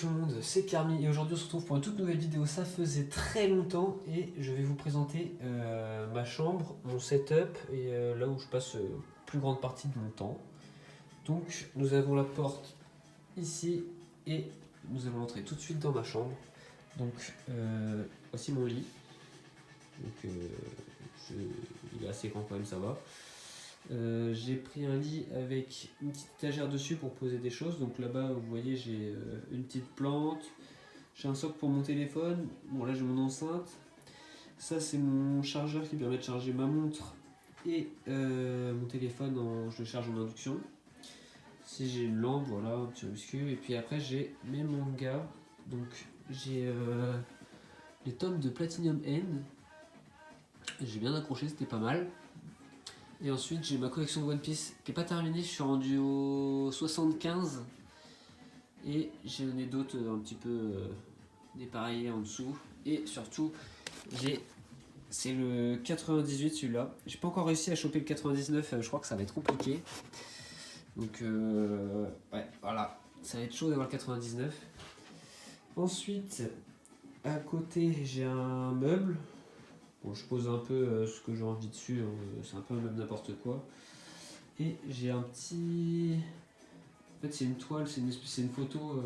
tout le monde, c'est Carmi et aujourd'hui on se retrouve pour une toute nouvelle vidéo. Ça faisait très longtemps et je vais vous présenter ma chambre, mon setup et là où je passe plus grande partie de mon temps. Donc nous avons la porte ici et nous allons entrer tout de suite dans ma chambre. Donc voici mon lit. Donc il est assez grand quand même, ça va. J'ai pris un lit avec une petite étagère dessus pour poser des choses. Donc là-bas, vous voyez, j'ai une petite plante. J'ai un socle pour mon téléphone. Bon, là, j'ai mon enceinte. Ça, c'est mon chargeur qui permet de charger ma montre et mon téléphone. Je le charge en induction. Si j'ai une lampe, voilà, un petit muscu. Et puis après, j'ai mes mangas. Donc, j'ai les tomes de Platinum End. J'ai bien accroché, c'était pas mal. Et ensuite j'ai ma collection de One Piece qui n'est pas terminée, je suis rendu au 75. Et j'en ai d'autres un petit peu dépareillés en dessous. Et surtout, c'est le 98 celui-là. J'ai pas encore réussi à choper le 99, je crois que ça va être compliqué. Donc ouais, voilà, ça va être chaud d'avoir le 99. Ensuite, à côté j'ai un meuble. Bon, je pose un peu ce que j'ai envie dessus, hein, c'est un peu même n'importe quoi. Et j'ai un petit... En fait c'est une toile, c'est une photo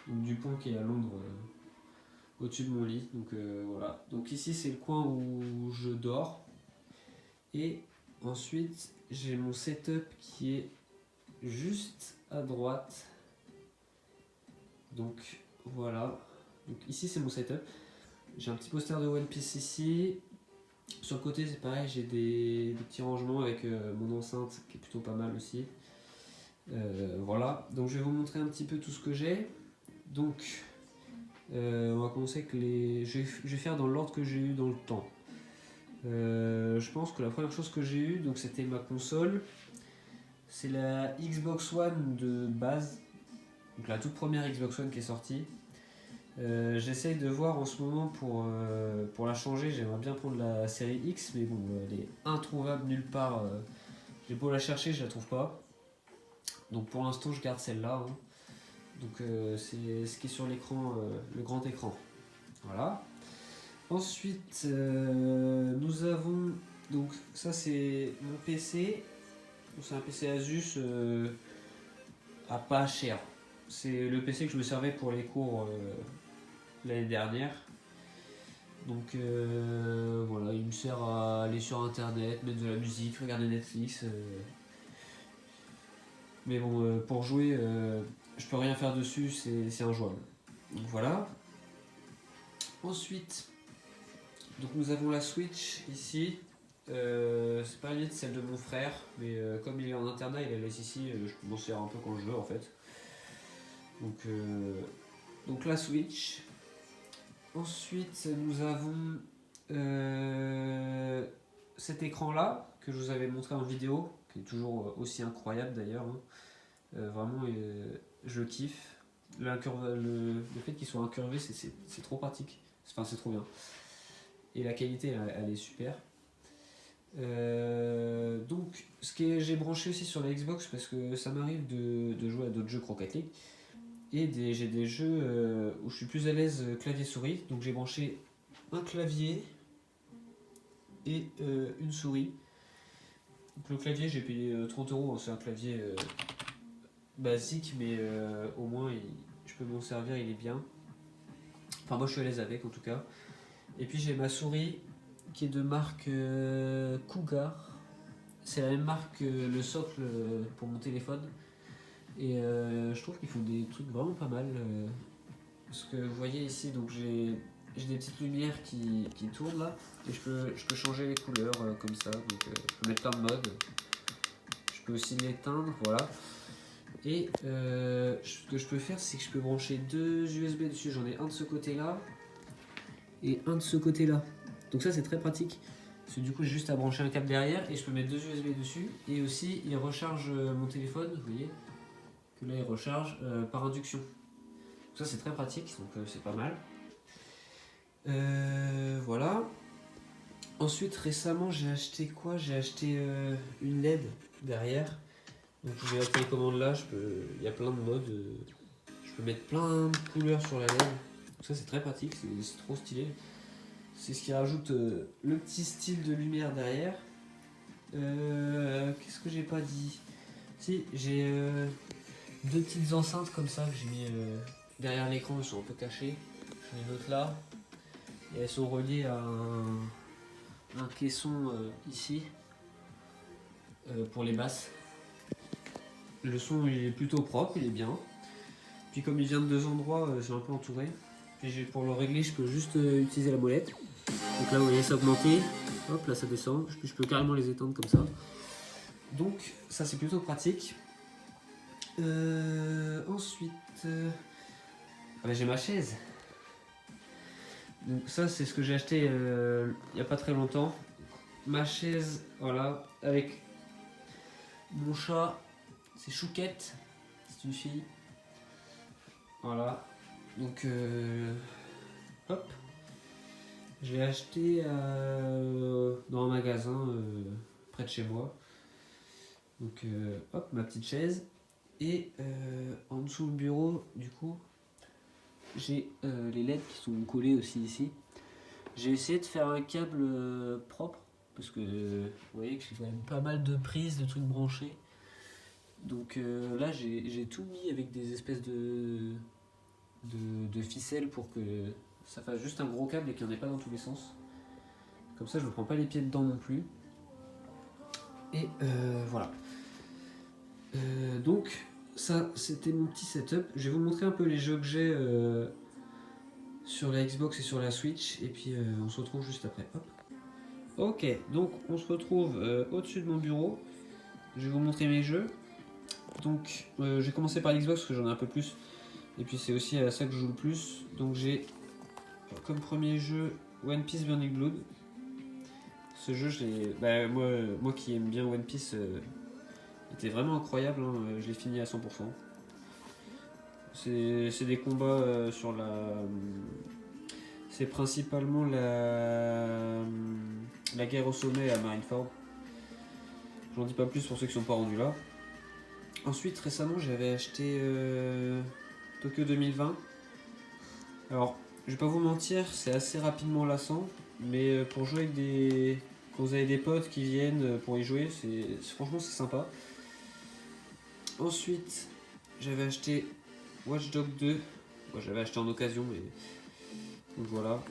du pont qui est à Londres, au-dessus de mon lit. Donc voilà. Donc ici c'est le coin où je dors. Et ensuite j'ai mon setup qui est juste à droite. Donc voilà. Donc ici c'est mon setup. J'ai un petit poster de One Piece ici. Sur le côté c'est pareil, j'ai des petits rangements avec mon enceinte qui est plutôt pas mal aussi. Voilà, donc je vais vous montrer un petit peu tout ce que j'ai. Donc on va commencer avec les... Je vais faire dans l'ordre que j'ai eu dans le temps. Je pense que la première chose que j'ai eu, donc c'était ma console. C'est la Xbox One de base. Donc la toute première Xbox One qui est sortie. J'essaye de voir en ce moment pour la changer. J'aimerais bien prendre la série X, mais bon, elle est introuvable nulle part. J'ai beau la chercher, je la trouve pas. Donc pour l'instant, je garde celle-là. Hein. Donc c'est ce qui est sur l'écran, le grand écran. Voilà. Ensuite, nous avons. Donc ça, c'est mon PC. C'est un PC Asus à pas cher. C'est le PC que je me servais pour les cours l'année dernière. Donc voilà, il me sert à aller sur internet, mettre de la musique, regarder Netflix. Mais bon, pour jouer, je peux rien faire dessus, c'est injouable. Donc voilà. Ensuite, donc nous avons la Switch ici. C'est pas une celle de mon frère, mais comme il est en internat, il la laisse ici. Je m'en sers un peu quand je veux en fait. Donc la Switch. Ensuite, nous avons cet écran-là que je vous avais montré en vidéo, qui est toujours aussi incroyable d'ailleurs. Hein. Vraiment, je kiffe. Le fait qu'il soit incurvé, c'est trop pratique. Enfin, c'est trop bien. Et la qualité, elle est super. Donc, j'ai branché aussi sur la Xbox parce que ça m'arrive de jouer à d'autres jeux Rocket League. Et j'ai des jeux où je suis plus à l'aise clavier-souris. Donc j'ai branché un clavier et une souris. Donc le clavier, j'ai payé 30 €. C'est un clavier basique, mais au moins je peux m'en servir, il est bien. Enfin, moi je suis à l'aise avec en tout cas. Et puis j'ai ma souris qui est de marque Cougar. C'est la même marque que le socle pour mon téléphone. Et je trouve qu'ils font des trucs vraiment pas mal. Parce que vous voyez ici, donc j'ai des petites lumières qui tournent là. Et je peux changer les couleurs comme ça. Donc je peux mettre plein de modes. Je peux aussi l'éteindre, voilà. Et ce que je peux faire, c'est que je peux brancher deux USB dessus. J'en ai un de ce côté-là et un de ce côté-là. Donc ça, c'est très pratique. Parce que du coup, j'ai juste à brancher un câble derrière et je peux mettre deux USB dessus. Et aussi, il recharge mon téléphone, vous voyez. Là il recharge par induction. Donc ça c'est très pratique, donc c'est pas mal. Voilà. Ensuite récemment j'ai acheté quoi? J'ai acheté une LED derrière. Donc j'ai la télécommande là, il y a plein de modes. Je peux mettre plein de couleurs sur la LED. Donc ça c'est très pratique, c'est trop stylé. C'est ce qui rajoute le petit style de lumière derrière. Qu'est-ce que j'ai pas dit? Si, j'ai 2 petites enceintes comme ça que j'ai mis derrière l'écran, elles sont un peu cachées. J'en ai d'autres là. Et elles sont reliées à un caisson ici pour les basses. Le son il est plutôt propre, il est bien. Puis comme il vient de 2 endroits, j'ai un peu entouré. Puis pour le régler, je peux juste utiliser la molette. Donc là, vous voyez, ça a augmenté. Hop, là, ça descend. Puis je peux carrément les éteindre comme ça. Donc, ça, c'est plutôt pratique. Ensuite, ah bah, j'ai ma chaise. Donc ça, c'est ce que j'ai acheté il n'y a pas très longtemps. Ma chaise, voilà, avec mon chat. C'est Chouquette. C'est une fille. Voilà. Donc, hop. Je l'ai acheté dans un magasin près de chez moi. Donc, hop, ma petite chaise. Et en dessous du bureau, du coup, j'ai les LED qui sont collés aussi ici. J'ai essayé de faire un câble propre parce que vous voyez que j'ai quand même pas mal de prises, de trucs branchés. Donc là, j'ai tout mis avec des espèces de ficelles pour que ça fasse juste un gros câble et qu'il n'y en ait pas dans tous les sens. Comme ça, je ne me prends pas les pieds dedans non plus. Et voilà. Donc, ça, c'était mon petit setup. Je vais vous montrer un peu les jeux que j'ai sur la Xbox et sur la Switch. Et puis, on se retrouve juste après. Hop. Ok, donc on se retrouve au-dessus de mon bureau. Je vais vous montrer mes jeux. Donc, j'ai commencé par l'Xbox parce que j'en ai un peu plus. Et puis, c'est aussi à ça que je joue le plus. Donc, j'ai comme premier jeu One Piece Burning Blood. Ce jeu, moi qui aime bien One Piece, était vraiment incroyable. Hein. Je l'ai fini à 100%. C'est des combats sur la. C'est principalement la guerre au sommet à Marineford. J'en dis pas plus pour ceux qui sont pas rendus là. Ensuite, récemment, j'avais acheté Tokyo 2020. Alors, je vais pas vous mentir, c'est assez rapidement lassant, mais pour jouer avec des. Quand vous avez des potes qui viennent pour y jouer, franchement c'est sympa. Ensuite, j'avais acheté Watch Dogs 2. Moi, j'avais acheté en occasion, mais. Donc voilà.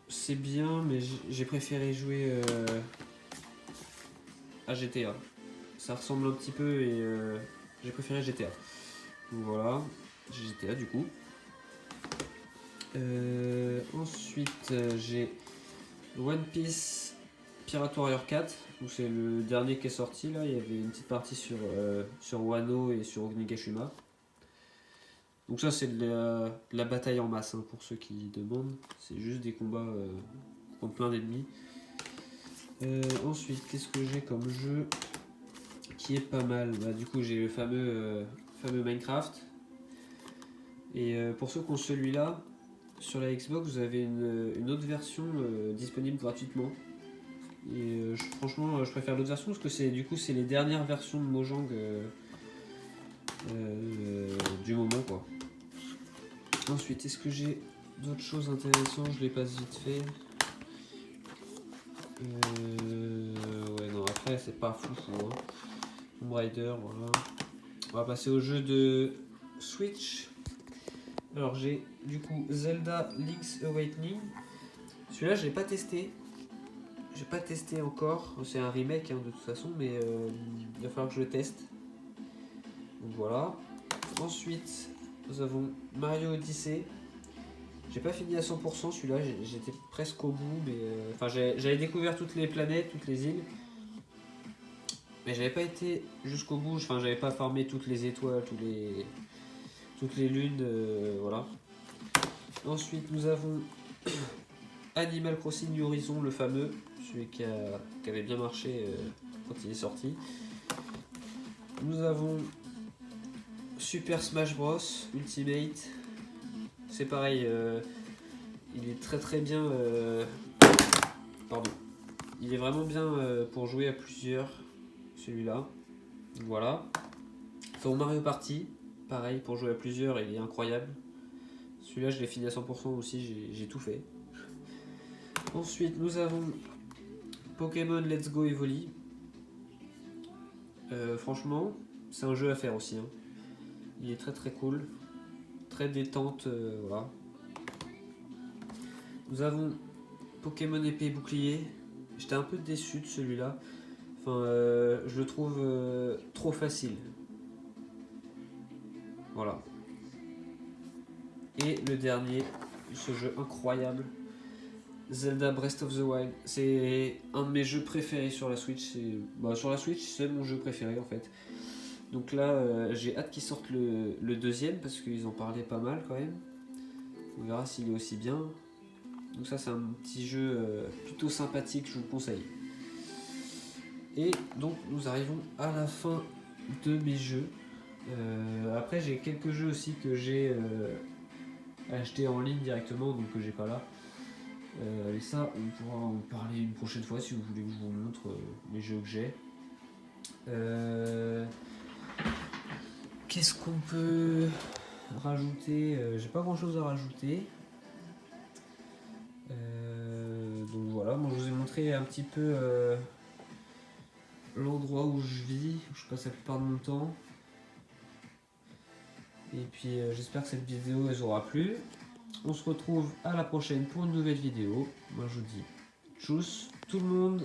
C'est bien, mais j'ai préféré jouer à GTA. Ça ressemble un petit peu et j'ai préféré GTA. Donc voilà. GTA du coup. Ensuite, j'ai One Piece Pirate Warrior 4. C'est le dernier qui est sorti là. Il y avait une petite partie sur Wano et sur Onigashima. Donc ça c'est de la bataille en masse hein, pour ceux qui demandent. C'est juste des combats contre plein d'ennemis. Ensuite, qu'est-ce que j'ai comme jeu qui est pas mal? Du coup j'ai le fameux Minecraft. Et pour ceux qui ont celui-là, sur la Xbox vous avez une autre version disponible gratuitement. Et franchement je préfère l'autre version parce que c'est les dernières versions de Mojang du moment quoi. Ensuite, est-ce que j'ai d'autres choses intéressantes? Je les passe vite fait. Ouais, non, après, c'est pas fou. Hein. Tomb Raider, voilà. On va passer au jeu de Switch. Alors, j'ai du coup Zelda Link's Awakening. Celui-là, je l'ai pas testé. J'ai pas testé encore. C'est un remake hein, de toute façon, mais il va falloir que je le teste. Donc voilà. Ensuite, nous avons Mario Odyssey. J'ai pas fini à 100% celui-là, j'étais presque au bout, mais j'avais découvert toutes les planètes, toutes les îles, mais j'avais pas été jusqu'au bout. Enfin, j'avais pas farmé toutes les étoiles, toutes les lunes, voilà. Ensuite, nous avons Animal Crossing New Horizon, le fameux, celui qui avait bien marché quand il est sorti. Nous avons Super Smash Bros Ultimate. C'est pareil, il est très bien. Pardon. Il est vraiment bien pour jouer à plusieurs, celui-là. Voilà. Enfin, Mario Party. pareil, pour jouer à plusieurs, il est incroyable. Celui-là, je l'ai fini à 100% aussi, j'ai tout fait. Ensuite, nous avons Pokémon Let's Go Evoli. Franchement, c'est un jeu à faire aussi. Hein. Il est très très cool, très détente, voilà. Nous avons Pokémon épée et bouclier. J'étais un peu déçu de celui-là. Enfin, je le trouve trop facile. Voilà. Et le dernier, ce jeu incroyable, Zelda Breath of the Wild. C'est un de mes jeux préférés sur la Switch. Sur la Switch, c'est mon jeu préféré en fait. Donc là, j'ai hâte qu'ils sortent le deuxième parce qu'ils en parlaient pas mal quand même. On verra s'il est aussi bien. Donc ça, c'est un petit jeu plutôt sympathique, je vous le conseille. Et donc, nous arrivons à la fin de mes jeux. Après, j'ai quelques jeux aussi que j'ai achetés en ligne directement, donc que j'ai pas là. Et ça, on pourra en parler une prochaine fois si vous voulez que je vous montre les jeux que j'ai. Qu'est-ce qu'on peut rajouter? J'ai pas grand chose à rajouter. Donc voilà, moi je vous ai montré un petit peu l'endroit où je vis, où je passe la plupart de mon temps. Et puis j'espère que cette vidéo vous aura plu. On se retrouve à la prochaine pour une nouvelle vidéo. Moi je vous dis tchuss tout le monde.